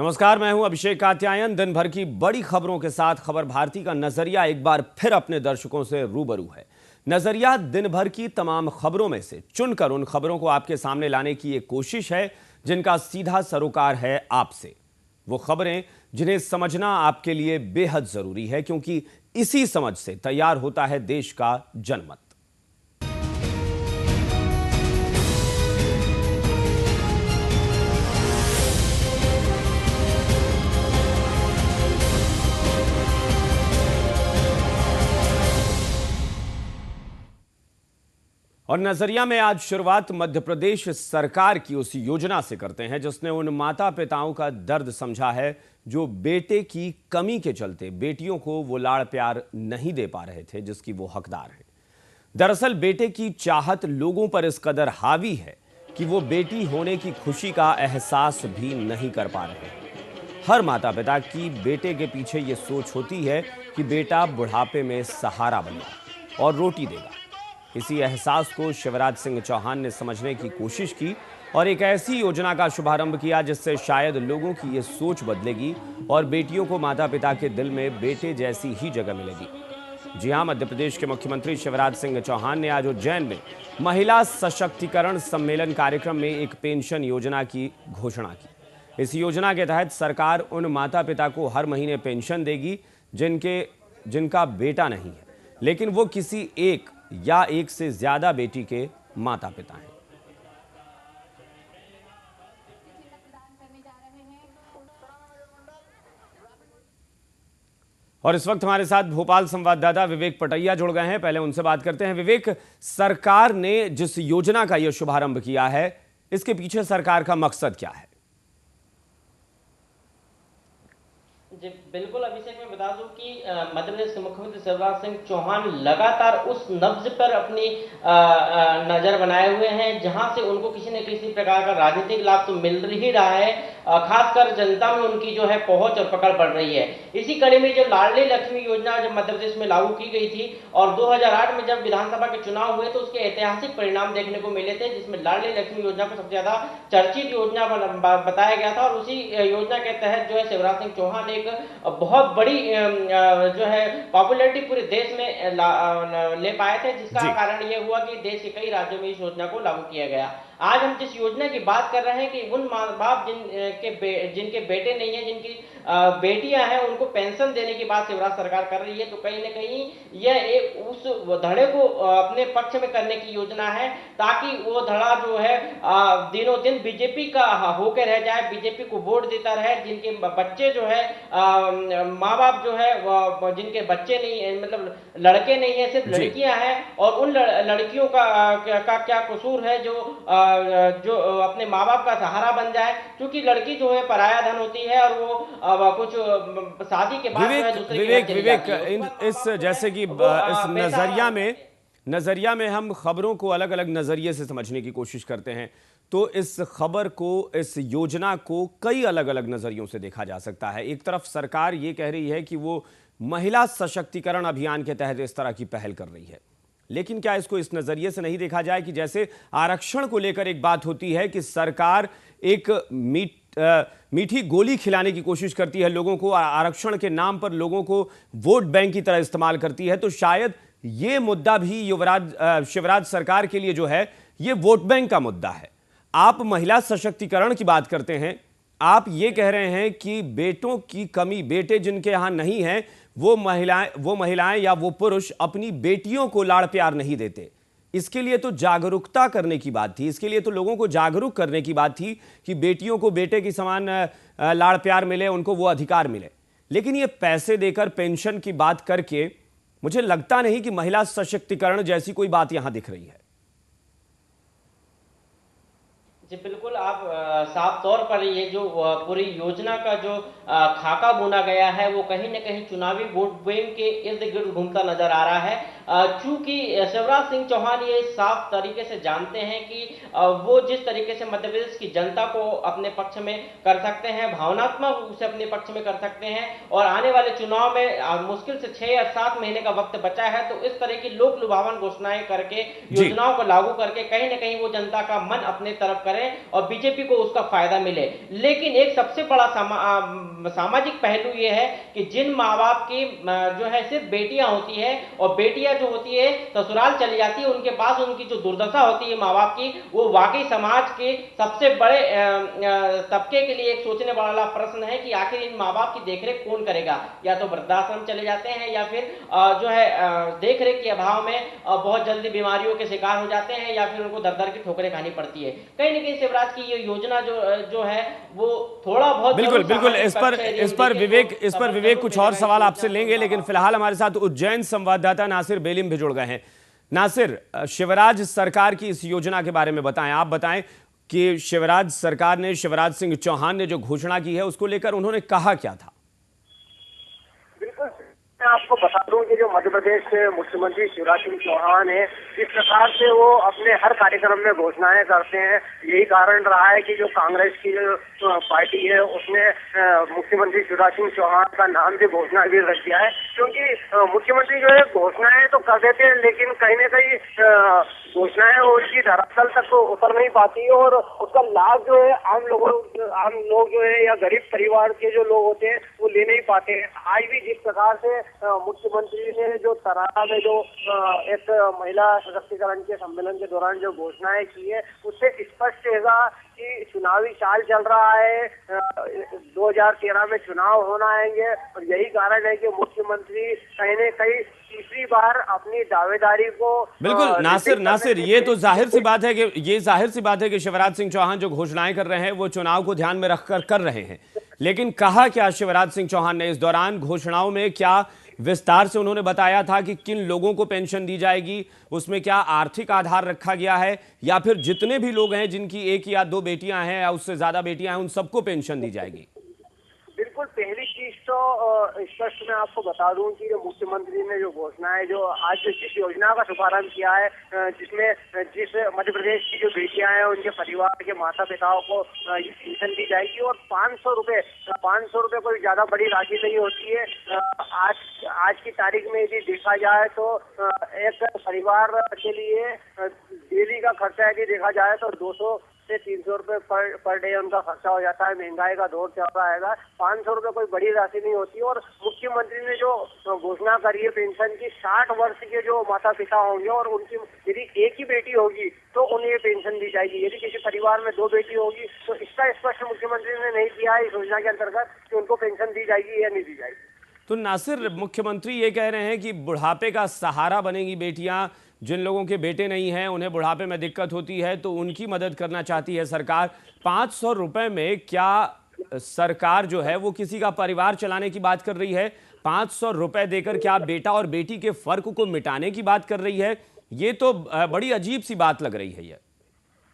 नमस्कार, मैं हूं अभिषेक कात्यायन। दिन भर की बड़ी खबरों के साथ खबर भारती का नजरिया एक बार फिर अपने दर्शकों से रूबरू है। नजरिया दिन भर की तमाम खबरों में से चुनकर उन खबरों को आपके सामने लाने की एक कोशिश है जिनका सीधा सरोकार है आपसे। वो खबरें जिन्हें समझना आपके लिए बेहद जरूरी है, क्योंकि इसी समझ से तैयार होता है देश का जनमत। और नजरिया में आज शुरुआत मध्य प्रदेश सरकार की उस योजना से करते हैं जिसने उन माता पिताओं का दर्द समझा है जो बेटे की कमी के चलते बेटियों को वो लाड़ प्यार नहीं दे पा रहे थे जिसकी वो हकदार हैं। दरअसल बेटे की चाहत लोगों पर इस कदर हावी है कि वो बेटी होने की खुशी का एहसास भी नहीं कर पा रहे हैं। हर माता पिता की बेटे के पीछे ये सोच होती है कि बेटा बुढ़ापे में सहारा बनेगा और रोटी देगा। इसी एहसास को शिवराज सिंह चौहान ने समझने की कोशिश की और एक ऐसी योजना का शुभारंभ किया जिससे शायद लोगों की ये सोच बदलेगी और बेटियों को माता पिता के दिल में बेटे जैसी ही जगह मिलेगी। जी हां, मध्य प्रदेश के मुख्यमंत्री शिवराज सिंह चौहान ने आज उज्जैन में महिला सशक्तिकरण सम्मेलन कार्यक्रम में एक पेंशन योजना की घोषणा की। इस योजना के तहत सरकार उन माता पिता को हर महीने पेंशन देगी जिनका बेटा नहीं है, लेकिन वो किसी एक या एक से ज्यादा बेटी के माता पिता हैं। और इस वक्त हमारे साथ भोपाल संवाददाता विवेक पटैया जुड़ गए हैं। पहले उनसे बात करते हैं। विवेक, सरकार ने जिस योजना का यह शुभारंभ किया है, इसके पीछे सरकार का मकसद क्या है? जी बिल्कुल अभिषेक, मैं बता दूं कि मध्य प्रदेश के मुख्यमंत्री शिवराज सिंह चौहान लगातार उस नब्ज पर अपनी नजर बनाए हुए हैं जहां से उनको किसी न किसी प्रकार का राजनीतिक लाभ तो मिल ही रहा है। खासकर जनता में उनकी जो है पहुंच और पकड़ पड़ रही है। इसी कड़ी में जो लाडली लक्ष्मी योजना जब मध्य प्रदेश में लागू की गई थी और 2008 में जब विधानसभा के चुनाव हुए तो उसके ऐतिहासिक परिणाम देखने को मिले थे, जिसमें लाडली लक्ष्मी योजना को सबसे ज्यादा चर्चित योजना बताया गया था। और उसी योजना के तहत जो है शिवराज सिंह चौहान एक बहुत बड़ी जो है पॉपुलैरिटी पूरे देश में ले पाए थे, जिसका कारण यह हुआ कि देश के कई राज्यों में इस योजना को लागू किया गया। आज हम जिस योजना की बात कर रहे हैं कि उन माँ बाप जिनके बेटे नहीं है, जिनकी बेटियां हैं, उनको पेंशन देने की बात शिवराज सरकार कर रही है, तो कहीं ना कहीं यह एक उस धड़े को अपने पक्ष में करने की योजना है ताकि वो धड़ा जो है दिनों दिन बीजेपी का होकर रह जाए, बीजेपी को वोट देता रहे। जिनके बच्चे जो है माँ बाप जो है जिनके बच्चे नहीं, मतलब लड़के नहीं है, सिर्फ लड़कियां हैं, और उन लड़कियों का क्या कसूर है जो अपने माँ बाप का सहारा बन जाए, क्योंकि लड़की जो है पराया धन होती है और वो कुछ शादी के बाद विवेक इस जैसे कि इस नजरिया में हम खबरों को अलग अलग नजरिए से समझने की कोशिश करते हैं, तो इस खबर को, इस योजना को कई अलग अलग नजरियों से देखा जा सकता है। एक तरफ सरकार ये कह रही है कि वो महिला सशक्तिकरण अभियान के तहत इस तरह की पहल कर रही है, लेकिन क्या इसको इस नजरिए से नहीं देखा जाए कि जैसे आरक्षण को लेकर एक बात होती है कि सरकार एक मीठी गोली खिलाने की कोशिश करती है लोगों को, आरक्षण के नाम पर लोगों को वोट बैंक की तरह इस्तेमाल करती है, तो शायद ये मुद्दा भी शिवराज सरकार के लिए जो है ये वोट बैंक का मुद्दा है। आप महिला सशक्तिकरण की बात करते हैं, आप ये कह रहे हैं कि बेटों की कमी, बेटे जिनके यहां नहीं है, वो महिलाएं या वो पुरुष अपनी बेटियों को लाड़ प्यार नहीं देते। इसके लिए तो जागरूकता करने की बात थी, इसके लिए तो लोगों को जागरूक करने की बात थी कि बेटियों को बेटे की समान लाड़ प्यार मिले, उनको वो अधिकार मिले। लेकिन ये पैसे देकर पेंशन की बात करके मुझे लगता नहीं कि महिला सशक्तिकरण जैसी कोई बात यहां दिख रही है। जी बिल्कुल, आप साफ तौर पर ये जो पूरी योजना का जो खाका बुना गया है वो कहीं न कहीं चुनावी वोट बैंक के इर्द गिर्द घूमता नजर आ रहा है। चूंकि शिवराज सिंह चौहान ये साफ तरीके से जानते हैं कि वो जिस तरीके से मध्य प्रदेश की जनता को अपने पक्ष में कर सकते हैं, भावनात्मक रूप से अपने पक्ष में कर सकते हैं, और आने वाले चुनाव में मुश्किल से 6 या 7 महीने का वक्त बचा है, तो इस तरह की लोक लुभावन घोषणाएं करके, जी। योजनाओं को लागू करके कहीं ना कहीं वो जनता का मन अपने तरफ करें और बीजेपी को उसका फायदा मिले। लेकिन एक सबसे बड़ा सामाजिक पहलू ये है कि जिन माँ बाप की जो है सिर्फ बेटियां होती है, और बेटियां जो होती है ससुराल चली जाती है, उनके पास उनकी जो दुर्दशा होती है माँ बाप की, वो वाकई समाज के सबसे बड़े तबके के लिए एक सोचने वाला प्रश्न है कि आखिर इन माँ बाप की देखरेख कौन करेगा। या तो वृद्धाश्रम चले जाते हैं, या फिर जो है देखरेख के अभाव में बहुत जल्दी बीमारियों के शिकार हो जाते हैं, या फिर उनको दर दर की ठोकरें खानी पड़ती है। कहीं ना कहीं शिवराज की ये योजना जो है वो थोड़ा बहुत बिल्कुल बिल्कुल, सामाजिक इस पक्ष है, पर विवेक कुछ और सवाल आपसे योजना लेंगे, लेकिन फिलहाल हमारे साथ उज्जैन संवाददाता नासिर बेलीम भी जुड़ गए हैं। नासिर, शिवराज सरकार की इस योजना के बारे में बताएं। आप बताएं कि शिवराज सरकार ने, शिवराज सिंह चौहान ने जो घोषणा की है उसको लेकर उन्होंने कहा क्या था? बिल्कुल, मैं आपको बता दूं कि जो मध्य प्रदेश के मुख्यमंत्री शिवराज सिंह चौहान है, जिस प्रकार से वो अपने हर कार्यक्रम में घोषणाएं करते हैं, यही कारण रहा है कि जो कांग्रेस की जो पार्टी है उसने मुख्यमंत्री शिवराज सिंह चौहान का नाम भी घोषणा भी रख दिया है। क्योंकि मुख्यमंत्री जो है घोषणाएं तो कर देते हैं, लेकिन कहीं न कहीं घोषणाएं उनकी धरातल तक तो उतर नहीं पाती है, और उसका लाभ जो है आम लोग जो है या गरीब परिवार के जो लोग होते हैं वो ले नहीं पाते हैं। आज भी जिस प्रकार से मुख्यमंत्री ने जो तरारा में जो एक महिला सशक्तिकरण के सम्मेलन के दौरान जो घोषणाएं की है, उससे स्पष्ट है कि चुनावी साल चल रहा है, 2013 में चुनाव होना आएंगे, और यही कारण है कि मुख्यमंत्री कहीं न कहीं तीसरी बार अपनी दावेदारी को बिल्कुल नासिर, ये जाहिर सी बात है कि शिवराज सिंह चौहान जो घोषणाएं कर रहे हैं वो चुनाव को ध्यान में रखकर कर रहे हैं। लेकिन कहा क्या शिवराज सिंह चौहान ने इस दौरान? घोषणाओं में क्या विस्तार से उन्होंने बताया था कि किन लोगों को पेंशन दी जाएगी? उसमें क्या आर्थिक आधार रखा गया है, या फिर जितने भी लोग हैं जिनकी 1 या 2 बेटियां हैं या उससे ज्यादा बेटियां हैं उन सबको पेंशन दी जाएगी? बिल्कुल, पहली चीज तो स्पष्ट मैं आपको बता दूं कि जो मुख्यमंत्री ने जो घोषणा है, जो आज जिस योजना का शुभारंभ किया है, जिसमें जिस मध्य प्रदेश की जो बेटियां हैं उनके परिवार के माता पिताओं को पेंशन दी जाएगी, और 500 रुपए कोई ज्यादा बड़ी राशि नहीं होती है। आज की तारीख में यदि देखा जाए तो एक परिवार के लिए डेली का खर्चा यदि देखा जाए तो 200 से 300 रुपए पर डे उनका खर्चा हो जाता है। महंगाई का दौर चल रहा है, 500 रुपए कोई बड़ी राशि नहीं होती। और मुख्यमंत्री ने जो घोषणा करी है पेंशन की, 60 वर्ष के जो माता पिता होंगे और उनकी यदि एक ही बेटी होगी तो उन्हें पेंशन दी जाएगी। यदि किसी परिवार में 2 बेटी होगी तो इसका स्पष्ट मुख्यमंत्री ने नहीं किया है इस योजना के अंतर्गत कि उनको पेंशन दी जाएगी या नहीं दी जाएगी। तो नासिर, मुख्यमंत्री ये कह रहे हैं कि बुढ़ापे का सहारा बनेगी बेटियां। जिन लोगों के बेटे नहीं हैं, उन्हें बुढ़ापे में दिक्कत होती है, तो उनकी मदद करना चाहती है सरकार। 500 रुपए में क्या सरकार जो है वो किसी का परिवार चलाने की बात कर रही है? 500 रुपए देकर क्या बेटा और बेटी के फर्क को मिटाने की बात कर रही है? ये तो बड़ी अजीब सी बात लग रही है। ये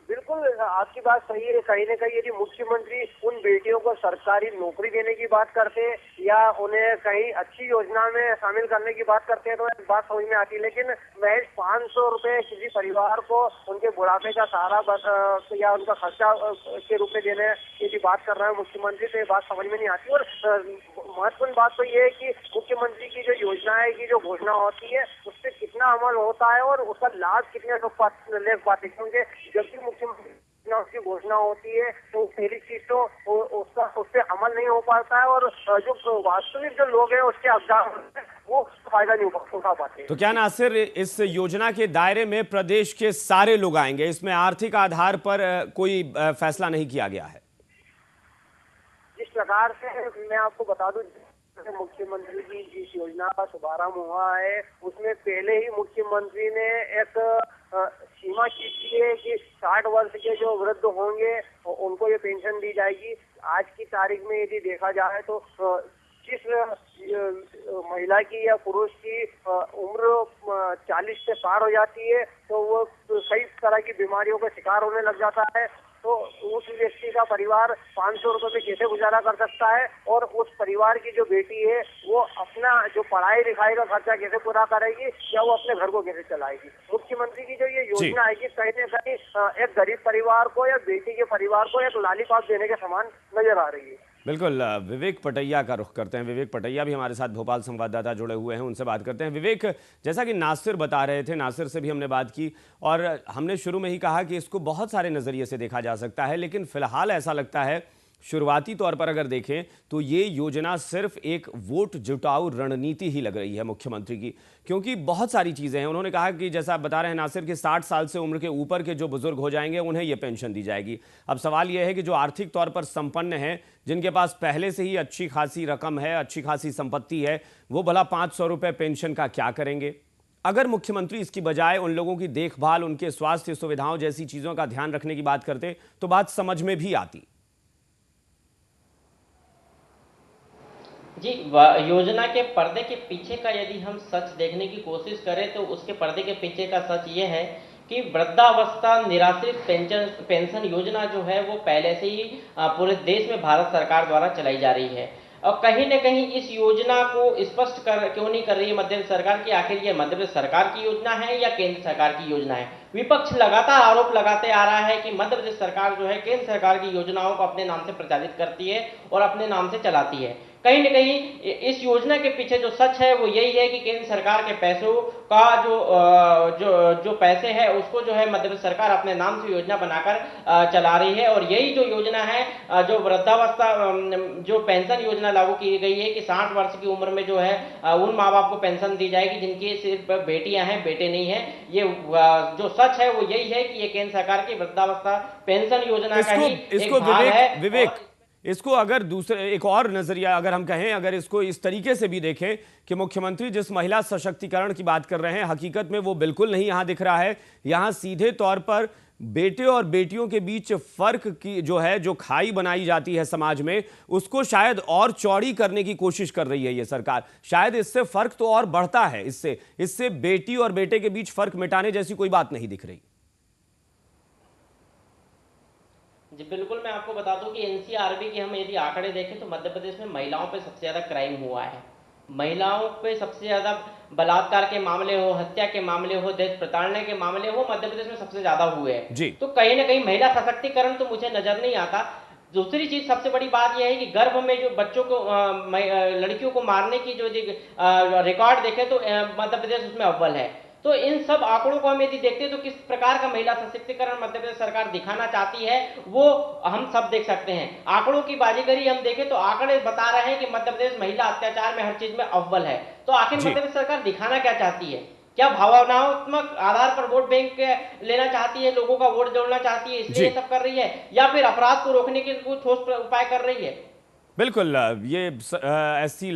बिल्कुल आपकी बात सही है। कहीं न कहीं यदि मुख्यमंत्री उन बेटियों को सरकारी नौकरी देने की बात करते हैं या उन्हें कहीं अच्छी योजना में शामिल करने की बात करते हैं तो एक बात समझ में आती है, लेकिन महज 500 रुपए किसी परिवार को उनके बुढ़ापे का सहारा या उनका खर्चा के रूप में देने की बात कर रहे हैं मुख्यमंत्री, तो ये बात समझ में नहीं आती। और महत्वपूर्ण बात तो ये है कि मुख्यमंत्री की जो योजनाएं की जो घोषणा होती है उस पर कितना अमल होता है और उसका लाभ कितने लोग ले पाते, क्योंकि जब भी उसकी घोषणा होती है तो पहली चीज तो उस पर अमल नहीं हो पाता है, और जो वास्तविक जो लोग हैं उसके अवदान वो फायदा नहीं उठा पाते। तो क्या नासिर, इस योजना के दायरे में प्रदेश के सारे लोग आएंगे? इसमें आर्थिक आधार पर कोई फैसला नहीं किया गया है? जिस प्रकार से मैं आपको बता दूं, मुख्यमंत्री की जिस योजना का शुभारंभ हुआ है उसमें पहले ही मुख्यमंत्री ने एक सीमा की है कि 60 वर्ष के जो वृद्ध होंगे उनको ये पेंशन दी जाएगी। आज की तारीख में यदि देखा जाए तो जिस महिला की या पुरुष की उम्र 40 से पार हो जाती है तो वो कई तरह की बीमारियों का शिकार होने लग जाता है। तो उस व्यक्ति का परिवार 500 रुपए में कैसे गुजारा कर सकता है, और उस परिवार की जो बेटी है वो अपना जो पढ़ाई लिखाई का खर्चा कैसे पूरा करेगी, या वो अपने घर को कैसे चलाएगी। मुख्यमंत्री की जो ये योजना है कि कहीं न कहीं एक गरीब परिवार को या बेटी के परिवार को एक लॉलीपॉप देने के समान नजर आ रही है। बिल्कुल, विवेक पटैया का रुख करते हैं। विवेक पटैया भी हमारे साथ भोपाल संवाददाता जुड़े हुए हैं, उनसे बात करते हैं। विवेक, जैसा कि नासिर बता रहे थे, नासिर से भी हमने बात की और हमने शुरू में ही कहा कि इसको बहुत सारे नज़रिए से देखा जा सकता है, लेकिन फिलहाल ऐसा लगता है शुरुआती तौर पर अगर देखें तो ये योजना सिर्फ एक वोट जुटाऊ रणनीति ही लग रही है मुख्यमंत्री की, क्योंकि बहुत सारी चीज़ें हैं। उन्होंने कहा कि जैसा आप बता रहे हैं नासिर कि 60 साल से उम्र के ऊपर के जो बुजुर्ग हो जाएंगे उन्हें ये पेंशन दी जाएगी। अब सवाल यह है कि जो आर्थिक तौर पर संपन्न हैं, जिनके पास पहले से ही अच्छी खासी रकम है, अच्छी खासी संपत्ति है, वो भला 500 रुपये पेंशन का क्या करेंगे? अगर मुख्यमंत्री इसकी बजाय उन लोगों की देखभाल, उनके स्वास्थ्य सुविधाओं जैसी चीज़ों का ध्यान रखने की बात करते तो बात समझ में भी आती। जी, योजना के पर्दे के पीछे का यदि हम सच देखने की कोशिश करें तो उसके पर्दे के पीछे का सच ये है कि वृद्धावस्था निराश्रित पेंशन योजना जो है वो पहले से ही पूरे देश में भारत सरकार द्वारा चलाई जा रही है। और कहीं न कहीं इस योजना को स्पष्ट क्यों नहीं कर रही है मध्य प्रदेश सरकार की, आखिर ये मध्य प्रदेश सरकार की योजना है या केंद्र सरकार की योजना है। विपक्ष लगातार आरोप लगाते आ रहा है कि मध्य प्रदेश सरकार जो है केंद्र सरकार की योजनाओं को अपने नाम से प्रचारित करती है और अपने नाम से चलाती है। कहीं न कहीं इस योजना के पीछे जो सच है वो यही है कि केंद्र सरकार के पैसों का जो पैसे है उसको जो है मध्य प्रदेश सरकार अपने नाम से योजना बनाकर चला रही है। और यही जो योजना है, जो वृद्धावस्था जो पेंशन योजना लागू की गई है कि 60 वर्ष की उम्र में जो है उन माँ बाप को पेंशन दी जाएगी जिनकी सिर्फ बेटियां हैं, बेटे नहीं है। ये जो सच है वो यही है कि ये केंद्र सरकार की वृद्धावस्था पेंशन योजना का ही एक भाग है। विवेक, इसको अगर दूसरे एक और नजरिया अगर हम कहें, अगर इसको इस तरीके से भी देखें कि मुख्यमंत्री जिस महिला सशक्तिकरण की बात कर रहे हैं, हकीकत में वो बिल्कुल नहीं यहां दिख रहा है। यहां सीधे तौर पर बेटे और बेटियों के बीच फर्क की जो है, जो खाई बनाई जाती है समाज में, उसको शायद और चौड़ी करने की कोशिश कर रही है ये सरकार। शायद इससे फर्क तो और बढ़ता है, इससे बेटी और बेटे के बीच फर्क मिटाने जैसी कोई बात नहीं दिख रही। जी बिल्कुल, मैं आपको बता दूं कि एनसीआरबी के हम यदि आंकड़े देखें तो मध्य प्रदेश में महिलाओं पे सबसे ज्यादा क्राइम हुआ है। महिलाओं पे सबसे ज्यादा बलात्कार के मामले हो, हत्या के मामले हो, देश प्रताड़ना के मामले हो, मध्य प्रदेश में सबसे ज्यादा हुए हैं। तो कहीं ना कहीं महिला सशक्तिकरण तो मुझे नजर नहीं आता। दूसरी चीज सबसे बड़ी बात यह है कि गर्भ में जो बच्चों को लड़कियों को मारने की जो रिकॉर्ड देखे तो मध्य प्रदेश उसमें अव्वल है। तो इन सब आंकड़ों को हम यदि देखते हैं तो किस प्रकार का महिला सशक्तिकरण मध्य प्रदेश सरकार दिखाना चाहती है वो हम सब देख सकते हैं। आंकड़ों की बाजीगरी हम देखें तो आंकड़े बता रहे हैं कि मध्य प्रदेश महिला अत्याचार में हर चीज में अव्वल है। तो आखिर मध्य प्रदेश सरकार दिखाना क्या चाहती है? क्या भावनात्मक आधार पर वोट बैंक लेना चाहती है, लोगों का वोट जोड़ना चाहती है इसलिए ये सब कर रही है, या फिर अपराध को रोकने के कुछ ठोस उपाय कर रही है? बिल्कुल, ये ऐसी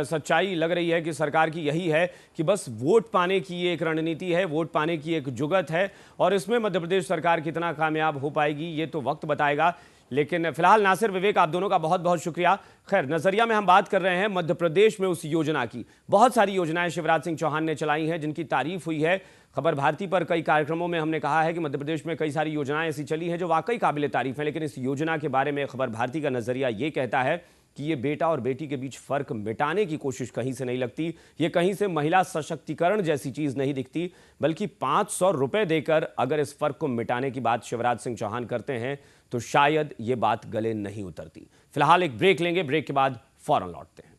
सच्चाई लग रही है कि सरकार की यही है कि बस वोट पाने की ये एक रणनीति है, वोट पाने की एक जुगत है, और इसमें मध्य प्रदेश सरकार कितना कामयाब हो पाएगी ये तो वक्त बताएगा। लेकिन फिलहाल नासिर, विवेक, आप दोनों का बहुत बहुत शुक्रिया। खैर, नजरिया में हम बात कर रहे हैं मध्य प्रदेश में उस योजना की। बहुत सारी योजनाएं शिवराज सिंह चौहान ने चलाई हैं जिनकी तारीफ हुई है। खबर भारती पर कई कार्यक्रमों में हमने कहा है कि मध्य प्रदेश में कई सारी योजनाएं ऐसी चली हैं जो वाकई काबिल तारीफ है, लेकिन इस योजना के बारे में खबर भारती का नजरिया ये कहता है कि ये बेटा और बेटी के बीच फर्क मिटाने की कोशिश कहीं से नहीं लगती, ये कहीं से महिला सशक्तिकरण जैसी चीज नहीं दिखती, बल्कि 500 रुपए देकर अगर इस फर्क को मिटाने की बात शिवराज सिंह चौहान करते हैं तो शायद ये बात गले नहीं उतरती। फिलहाल एक ब्रेक लेंगे, ब्रेक के बाद फौरन लौटते हैं।